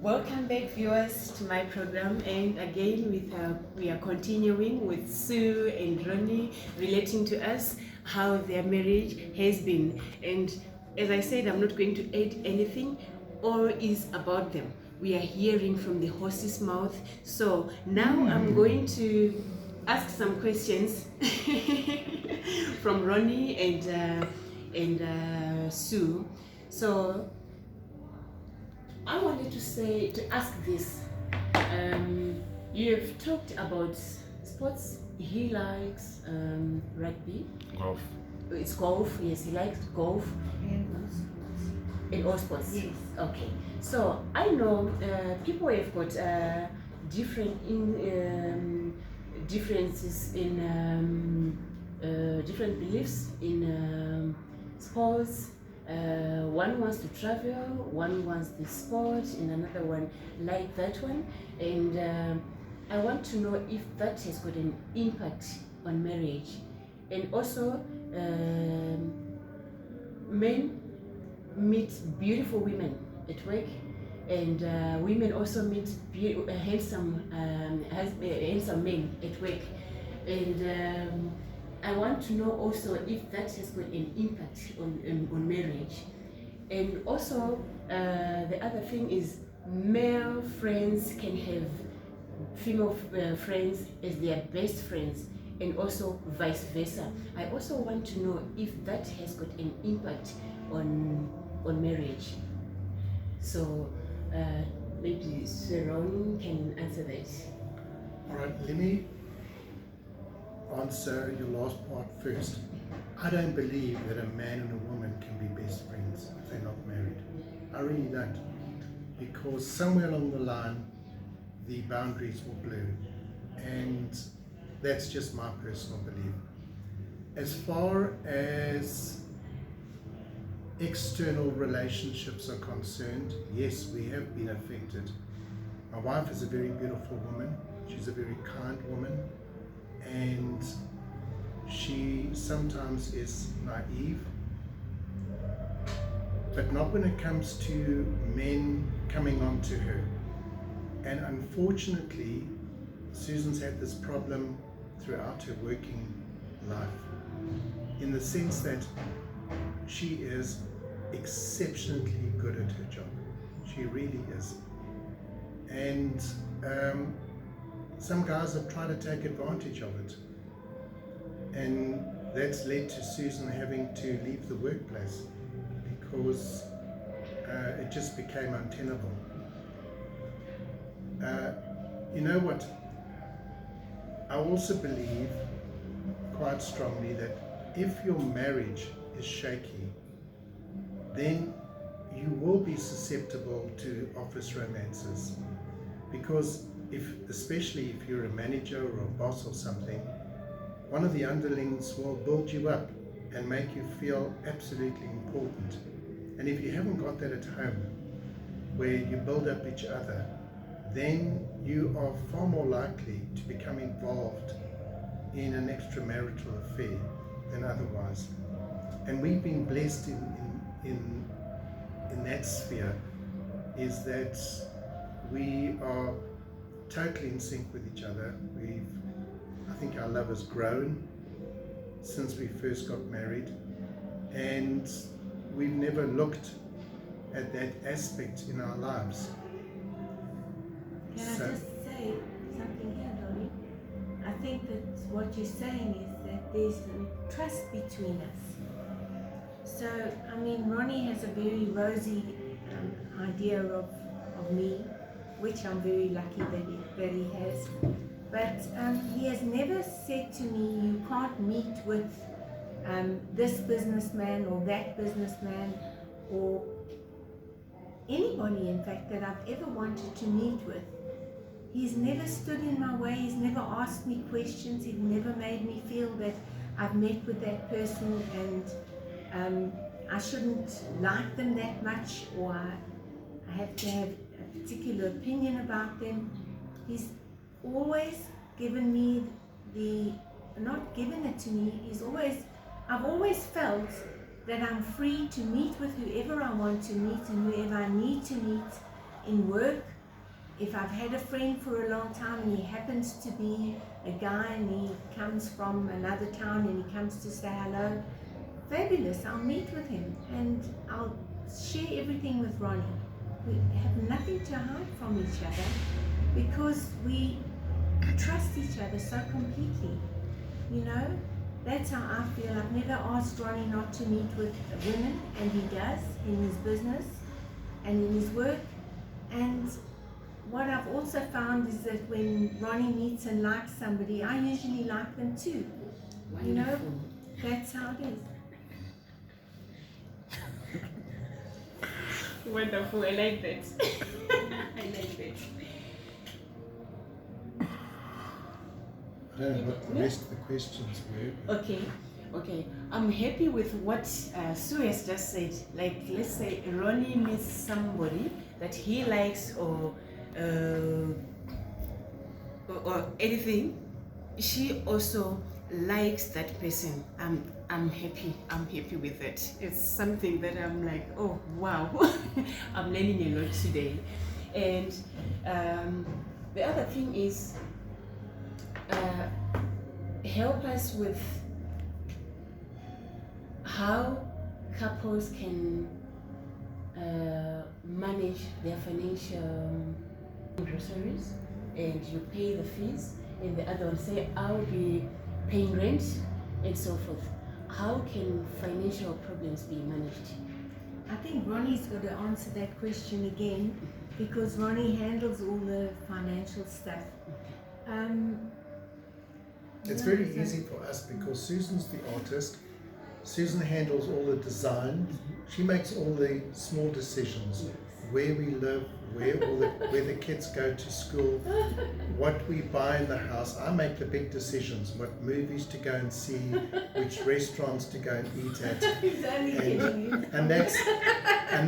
Welcome back, viewers, to my program. And again, we are continuing with Sue and Ronnie relating to us how their marriage has been. And as I said, I'm not going to add anything. All is about them. We are hearing from the horse's mouth. So now I'm going to ask some questions from Ronnie and Sue. So I wanted to ask this. You have talked about sports. He likes rugby. Golf. It's golf. Yes, he likes golf. In all sports. Yes. Okay. So I know people have got differences in different beliefs in sports. One wants to travel, one wants the sport, and another one like that one. And I want to know if that has got an impact on marriage. And also, men meet beautiful women at work, and women also meet handsome men at work. And I want to know also if that has got an impact on marriage. And also, the other thing is male friends can have female friends as their best friends, and also vice versa. I also want to know if that has got an impact on marriage. So maybe Sharon can answer that. All right, let me answer your last part first. I don't believe that a man and a woman can be best friends if they're not married. I really don't. Because somewhere along the line, the boundaries will blur. And that's just my personal belief. As far as external relationships are concerned, yes, we have been affected. My wife is a very beautiful woman. She's a very kind woman. And she sometimes is naive, but not when it comes to men coming on to her. And unfortunately, Susan's had this problem throughout her working life, in the sense that she is exceptionally good at her job. She really is. And some guys have tried to take advantage of it, and that's led to Susan having to leave the workplace because it just became untenable. You know what? I also believe quite strongly that if your marriage is shaky, then you will be susceptible to office romances, because especially if you're a manager or a boss or something, one of the underlings will build you up and make you feel absolutely important. And if you haven't got that at home, where you build up each other, then you are far more likely to become involved in an extramarital affair than otherwise. And we've been blessed in that sphere, is that we are totally in sync with each other. I think our love has grown since we first got married, and we've never looked at that aspect in our lives. Can I just say something here, Donnie? I think that what you're saying is that there's a trust between us. So, I mean, Ronnie has a very rosy idea of me, which I'm very lucky that he has. But he has never said to me, you can't meet with this businessman or that businessman, or anybody, in fact, that I've ever wanted to meet with. He's never stood in my way. He's never asked me questions. He's never made me feel that I've met with that person and I shouldn't like them that much, or I have to have a particular opinion about them. He's always given me not given it to me, I've always felt that I'm free to meet with whoever I want to meet and whoever I need to meet, in work, if I've had a friend for a long time and he happens to be a guy and he comes from another town and he comes to say hello, fabulous, I'll meet with him and I'll share everything with Ronnie. We have nothing to hide from each other because we trust each other so completely. You know, that's how I feel. I've never asked Ronnie not to meet with women, and he does in his business and in his work. And what I've also found is that when Ronnie meets and likes somebody, I usually like them too. Wonderful. You know, that's how it is. Wonderful, I like that. I like that. I don't know what the rest of the questions were. Okay. I'm happy with what Sue has just said. Like, let's say Ronnie meets somebody that he likes or anything. She also likes that person. I'm happy. I'm happy with that. It's something that I'm like, oh wow, I'm learning a lot today. And the other thing is, help us with how couples can manage their financial groceries, and you pay the fees, and the other one say I'll be paying rent and so forth. How can financial problems be managed? I think Ronnie's got to answer that question again because Ronnie handles all the financial stuff. It's very easy for us because Susan's the artist. Susan handles all the design. She makes all the small decisions. Where we live, where the kids go to school, what we buy in the house. I make the big decisions, what movies to go and see, which restaurants to go and eat at. He's only kidding you. And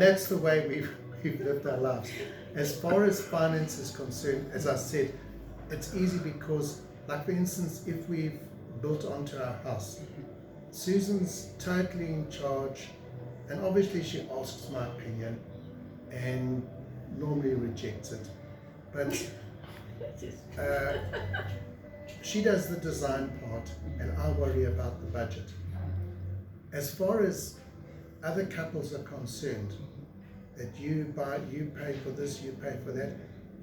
that's the way we've lived our lives. As far as finance is concerned, as I said, it's easy because, like for instance, if we've built onto our house, Susan's totally in charge, and obviously she asks my opinion and normally rejects it, but she does the design part and I worry about the budget. As far as other couples are concerned, that you pay for this, you pay for that,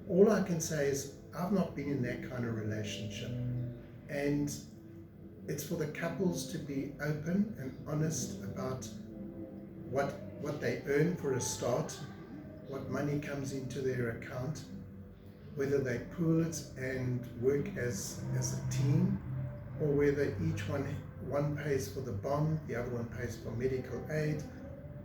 all I can say is I've not been in that kind of relationship, and it's for the couples to be open and honest about what they earn for a start, what money comes into their account, whether they pool it and work as a team, or whether each one pays for the bond, the other one pays for medical aid,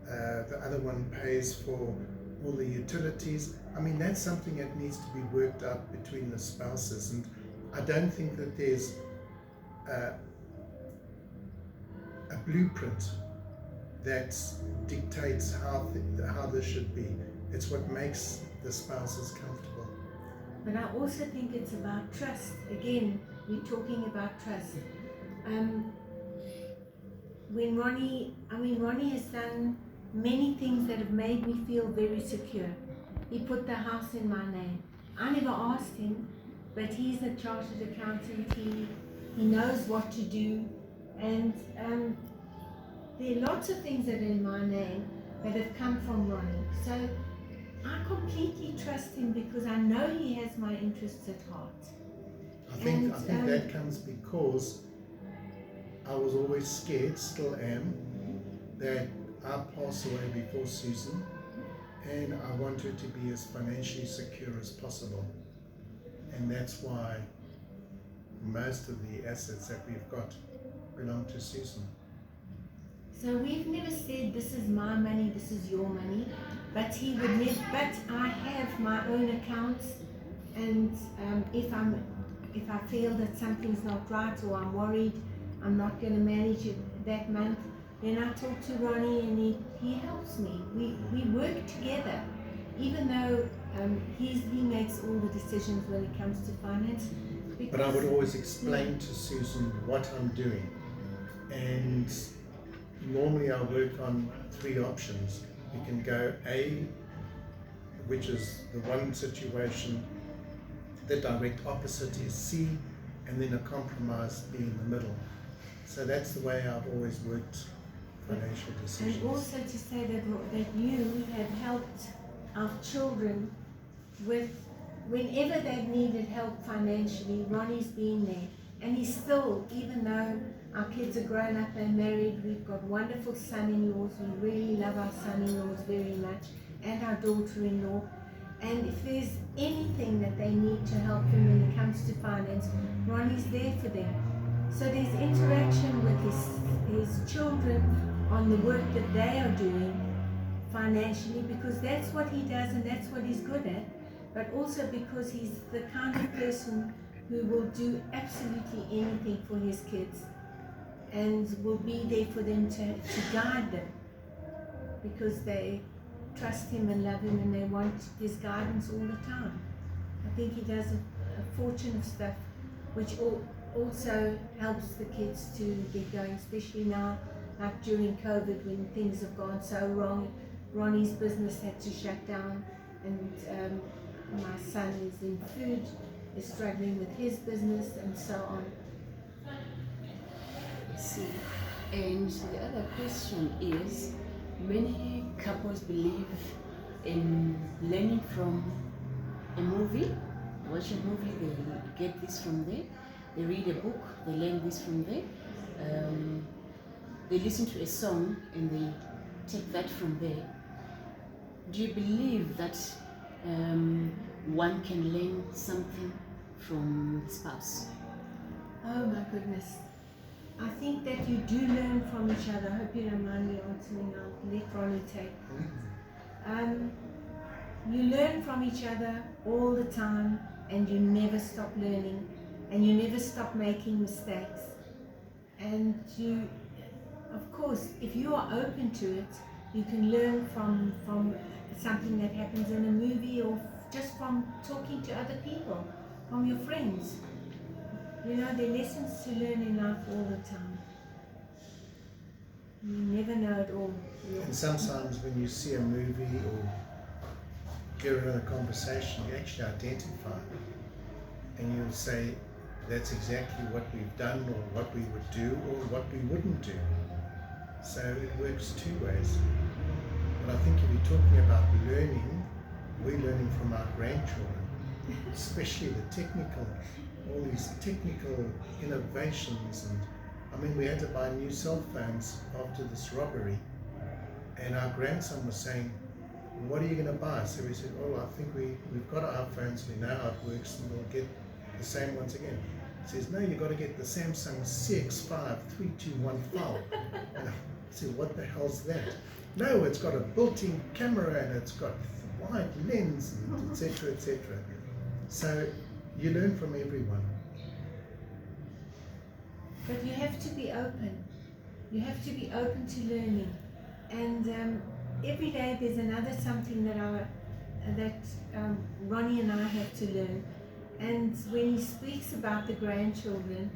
the other one pays for all the utilities. I mean, that's something that needs to be worked out between the spouses, and I don't think that there's a blueprint that dictates how this should be. It's what makes the spouses comfortable. But I also think it's about trust. Again, we're talking about trust. Ronnie has done many things that have made me feel very secure. He put the house in my name. I never asked him, but he's a chartered accountant. He knows what to do, and there are lots of things that are in my name that have come from Ronnie. So I completely trust him because I know he has my interests at heart. I think that comes because I was always scared, still am, that I'll pass away before Susan, and I want her to be as financially secure as possible. And that's why most of the assets that we've got belong to Susan. So we've never said this is my money, this is your money, but he would never. But I have my own accounts, and if I feel that something's not right or I'm worried I'm not going to manage it that month, then I talk to Ronnie and he helps me. We work together, even though he makes all the decisions when it comes to finance. But I would always explain to Susan what I'm doing, and normally I work on three options. We can go A, which is the one situation. The direct opposite is C, and then a compromise B in the middle. So that's the way I've always worked financial decisions. And also to say that you have helped our children with, whenever they've needed help financially, Ronnie's been there. And he's still, even though our kids are grown up and married, we've got wonderful son-in-laws, we really love our son-in-laws very much, and our daughter-in-law. And if there's anything that they need to help them when it comes to finance, Ronnie's there for them. So there's interaction with his children on the work that they are doing financially, because that's what he does and that's what he's good at, but also because he's the kind of person who will do absolutely anything for his kids and will be there for them to guide them, because they trust him and love him and they want his guidance all the time. I think he does a fortune of stuff which also helps the kids to get going, especially now, like during COVID when things have gone so wrong. Ronnie's business had to shut down, and my son is in food, is struggling with his business, and so on. See, and the other question is, many couples believe in learning from a movie. Watch a movie, they get this from there. They read a book, they learn this from there. They listen to a song and they take that from there. Do you believe that one can learn something from the spouse? Oh my goodness. I think that you do learn from each other. I hope you don't mind me answering. I'll let Ronnie take. You learn from each other all the time, and you never stop learning, and you never stop making mistakes. And you, of course, if you are open to it, you can learn from something that happens in a movie, or just from talking to other people, from your friends. You know, there are lessons to learn in life all the time. You never know it all. And sometimes when you see a movie or hear another conversation, you actually identify, and you'll say, that's exactly what we've done, or what we would do, or what we wouldn't do. So it works two ways. But I think if you're talking about learning, we're learning from our grandchildren, especially the technical, all these technical innovations. And I mean, we had to buy new cell phones after this robbery, and our grandson was saying, what are you going to buy? So we said, oh, I think we've got our phones, we know how it works, and we'll get the same ones again. He says, no, you've got to get the Samsung CX5 3215. And I said, what the hell's that? No, it's got a built-in camera and it's got wide lens, and etc., etc. So you learn from everyone. But you have to be open. You have to be open to learning. And every day there's another something that Ronnie and I have to learn. And when he speaks about the grandchildren,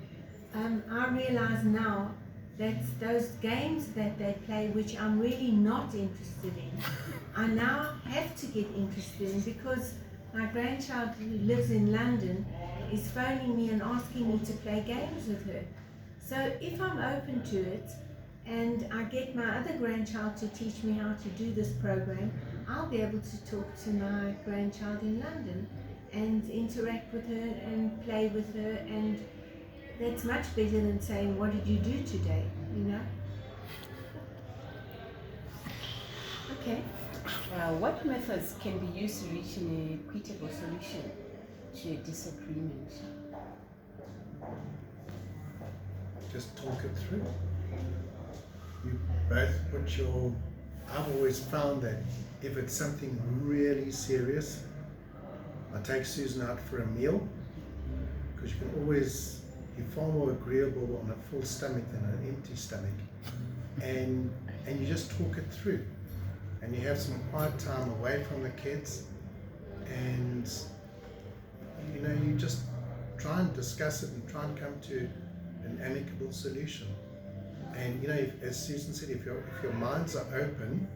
I realize now that those games that they play, which I'm really not interested in, I now have to get interested in, because my grandchild who lives in London is phoning me and asking me to play games with her. So if I'm open to it, and I get my other grandchild to teach me how to do this program, I'll be able to talk to my grandchild in London and interact with her and play with her, and that's much better than saying, what did you do today, you know? Okay. What methods can be used to reach an equitable solution to a disagreement? Just talk it through. You both put your... I've always found that if it's something really serious, I take Susan out for a meal, because you can always, you're far more agreeable on a full stomach than an empty stomach, and you just talk it through, and you have some quiet time away from the kids, and you know, you just try and discuss it and try and come to an amicable solution. And you know, as Susan said, if your minds are open,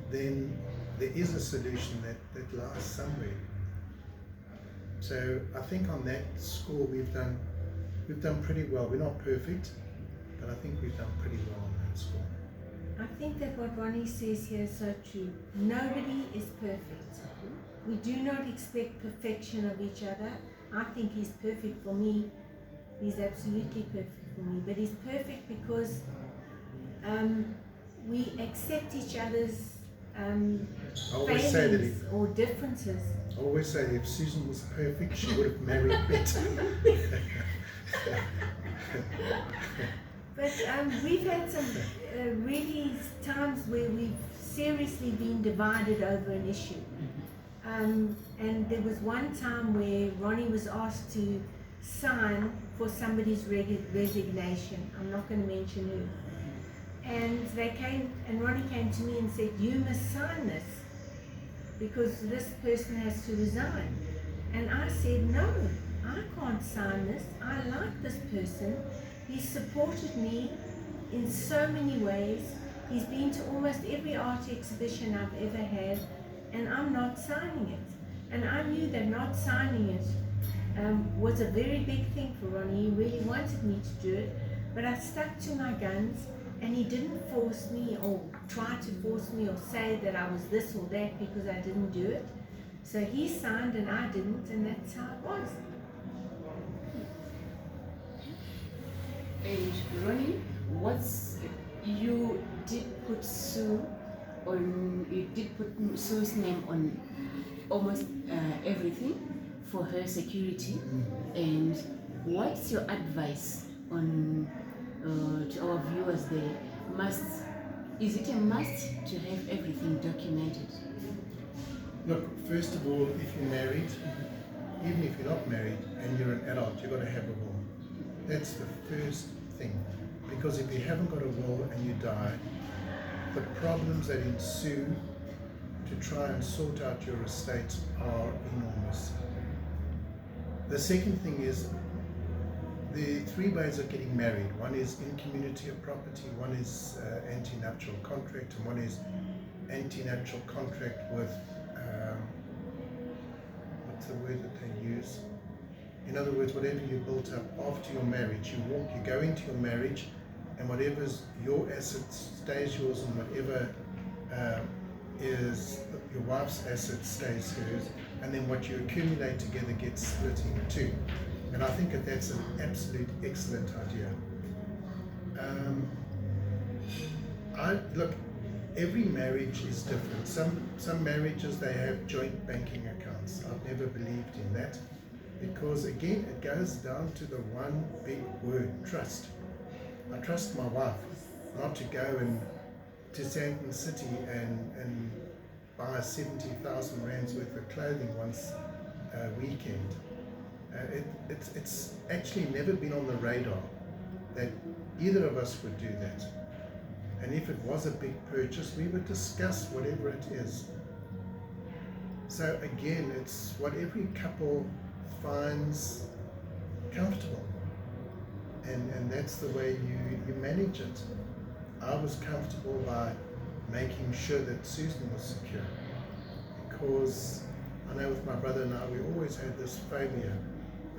then there is a solution that lies somewhere. So I think on that score we've done pretty well. We're not perfect, but I think we've done pretty well on that score. I think that what Ronnie says here is so true. Nobody is perfect. We do not expect perfection of each other. I think he's perfect for me. He's absolutely perfect for me. But he's perfect because we accept each other's failings or differences. I always say if Susan was perfect, she would have married better. But we've had some really times where we've seriously been divided over an issue. And there was one time where Ronnie was asked to sign for somebody's resignation. I'm not going to mention who. And Ronnie came to me and said, "You must sign this because this person has to resign." And I said, "No, I can't sign this. I like this person. He's supported me in so many ways. He's been to almost every art exhibition I've ever had, and I'm not signing it." And I knew that not signing it was a very big thing for Ronnie. He really wanted me to do it, but I stuck to my guns, and he didn't force me or try to force me or say that I was this or that because I didn't do it. So he signed and I didn't, and that's how it was. And Ronnie, you did put Sue's name on almost everything for her security. And what's your advice on to our viewers there? Is it a must to have everything documented? Look, first of all, if you're married, even if you're not married and you're an adult, you've got to have a will. That's the first thing. Because if you haven't got a will and you die, the problems that ensue to try and sort out your estate are enormous. The second thing is the three ways of getting married. One is in community of property, one is anti-nuptial contract, and one is anti-nuptial contract with, what's the word that they use? In other words, whatever you built up after your marriage, you go into your marriage, and whatever's your assets stays yours, and whatever is your wife's asset stays hers, and then what you accumulate together gets split in two. And I think that that's an absolute excellent idea. Look, every marriage is different. Some marriages, they have joint banking accounts. I've never believed in that, because again, it goes down to the one big word, trust. I trust my wife not to go to Sandton City and buy 70,000 rands worth of clothing once a weekend. It's actually never been on the radar that either of us would do that. And if it was a big purchase, we would discuss whatever it is. So again, it's what every couple finds comfortable. And that's the way you manage it. I was comfortable by making sure that Susan was secure, because I know with my brother and I, we always had this phobia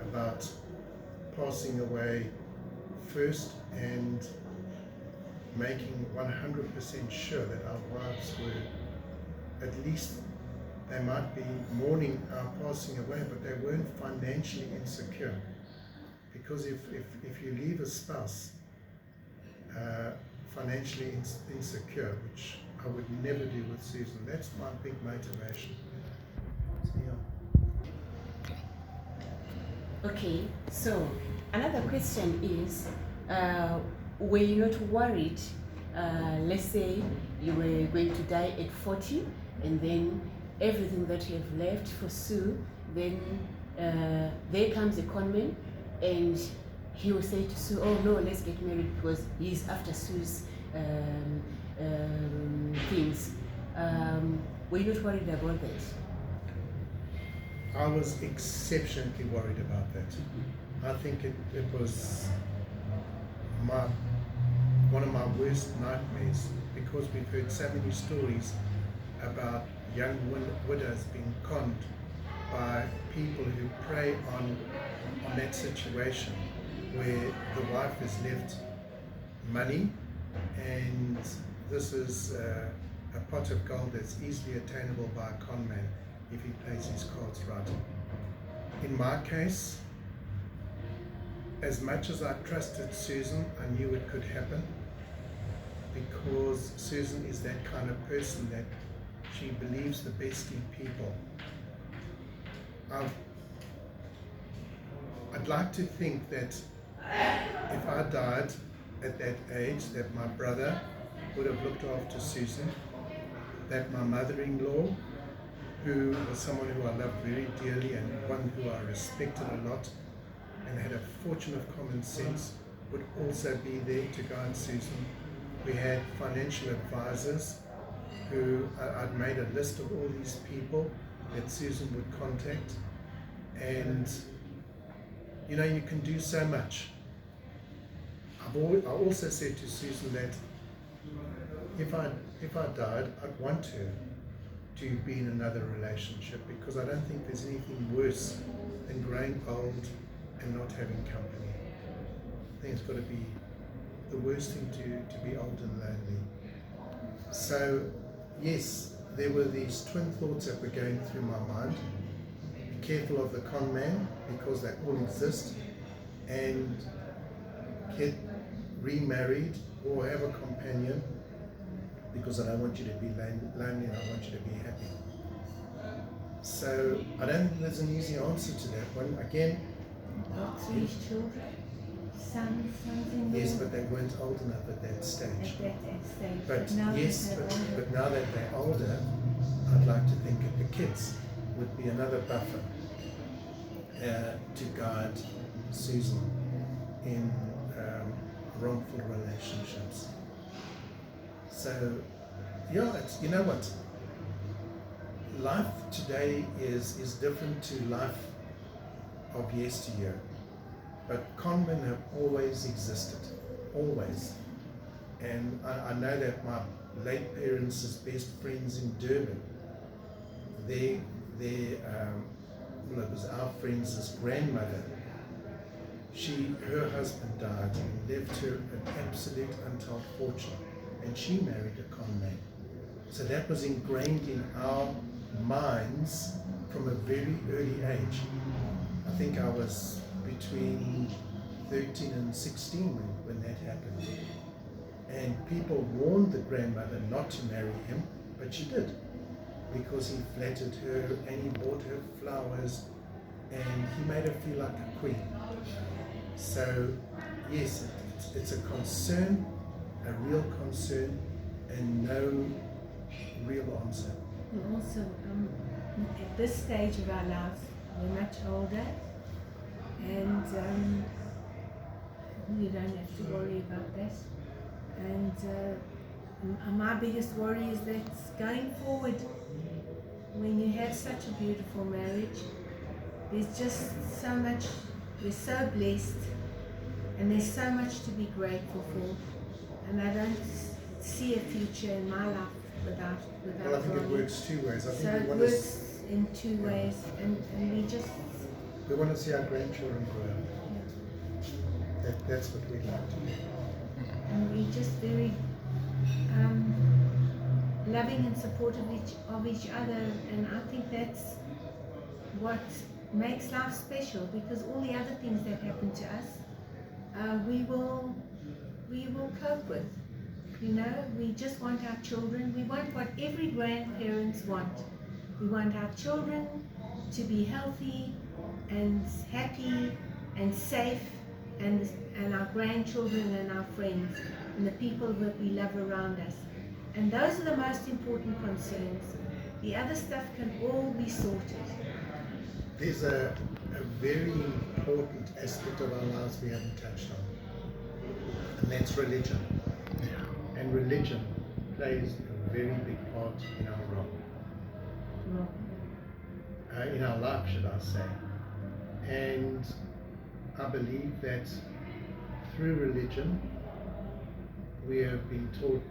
about passing away first and making 100% sure that our wives were, at least they might be mourning our passing away, but they weren't financially insecure. Because if you leave a spouse financially insecure, which I would never do with Susan, that's my big motivation. So, yeah. Okay, so another question is, were you not worried, let's say you were going to die at 40, and then everything that you have left for Sue, then there comes a conman, and he will say to Sue, "Oh no, let's get married because he's after Sue's things." Were you not worried about that? I was exceptionally worried about that. I think it was one of my worst nightmares, because we've heard so many stories about young widows being conned by people who prey on that situation where the wife is left money, and this is a pot of gold that's easily attainable by a con man if he plays his cards right. In my case, as much as I trusted Susan, I knew it could happen, because Susan is that kind of person that she believes the best in people. I'd like to think that if I died at that age, that my brother would have looked after Susan, that my mother-in-law, who was someone who I loved very dearly and one who I respected a lot and had a fortune of common sense, would also be there to guide Susan. We had financial advisors who I'd made a list of all these people that Susan would contact, and you know, you can do so much. I also said to Susan that if I died, I'd want her to be in another relationship, because I don't think there's anything worse than growing old and not having company. I think it's got to be the worst thing to be old and lonely. So yes, there were these twin thoughts that were going through my mind. Be careful of the con man, because they all exist, and get remarried or have a companion, because I don't want you to be lonely and I want you to be happy. So I don't think there's an easy answer to that one. Again, Got 3 children, sons in yes, but they weren't old enough at that stage. at that stage. But now yes, that they're older, but now that they're older, I'd like to think that the kids would be another buffer to guide Susan in wrongful relationships. So, yeah, you know what? Life today is different to life of yesteryear. But conmen have always existed, always. And I know that my late parents' best friends in Durban, well, it was our friends' grandmother. Her husband died and left her an absolute untold fortune, and she married a con man. So that was ingrained in our minds from a very early age. I think I was between 13 and 16 when that happened. And people warned the grandmother not to marry him, but she did, because he flattered her and he bought her flowers and he made her feel like a queen. So yes, it's a concern, a real concern, and no real answer. and also at this stage of our lives, we're much older, and you don't have to worry about that. And my biggest worry is that going forward, when you have such a beautiful marriage, there's just so much, we're so blessed, and there's so much to be grateful for, and I don't see a future in my life without Well, I think it Ronnie. works two ways. I think So we it want works in two ways, and we want to see our grandchildren grow up. That's what we'd like to do. and we're just very loving and supportive of each other, and I think that's what makes life special, because all the other things that happen to us, we will cope with. You know, we just want our children, we want what every grandparents want. We want our children to be healthy and happy and safe, and our grandchildren and our friends and the people that we love around us. And those are the most important concerns. The other stuff can all be sorted. There's a very important aspect of our lives we haven't touched on, and that's religion. And religion plays a very big part in our role. In our life, should I say. And I believe that through religion we have been taught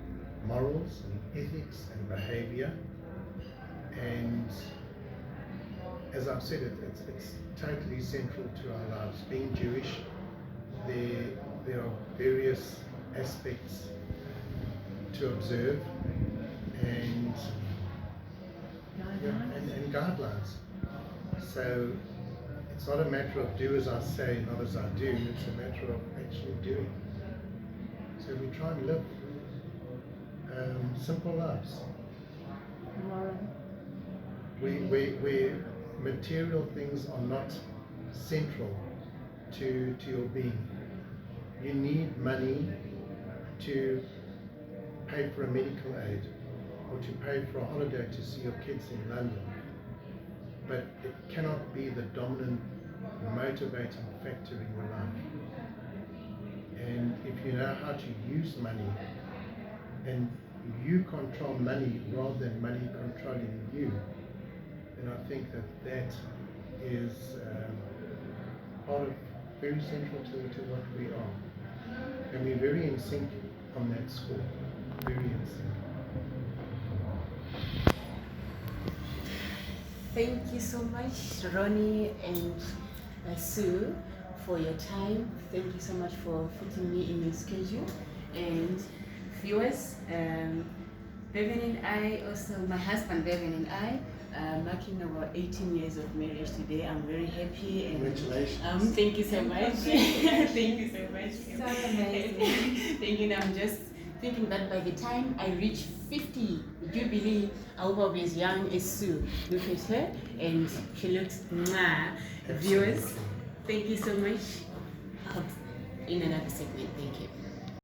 morals and ethics and behavior, And as I've said, it's totally central to our lives. Being Jewish, there are various aspects to observe and and guidelines. So it's not a matter of do as I say, not as I do. It's a matter of actually doing. So we try and live simple lives. Where material things are not central to your being. You need money to pay for a medical aid or to pay for a holiday to see your kids in London. But it cannot be the dominant motivating factor in your life. And if you know how to use money and you control money rather than money controlling you, then I think that is part of very central to what we are. And we're very in sync on that score. Very in sync. Thank you so much, Ronnie and Sue, for your time. Thank you so much for fitting me in your schedule. And viewers, Bevan and I, also my husband Bevan and I, marking our 18 years of marriage today. I'm very happy and Congratulations. thank you so much. Thank you so much. So amazing. Thank you. I'm just thinking that by the time I reach 50 Jubilee, I will be as young as Sue. Look at her, and she looks mwah. Viewers, thank you so much. In another segment, thank you.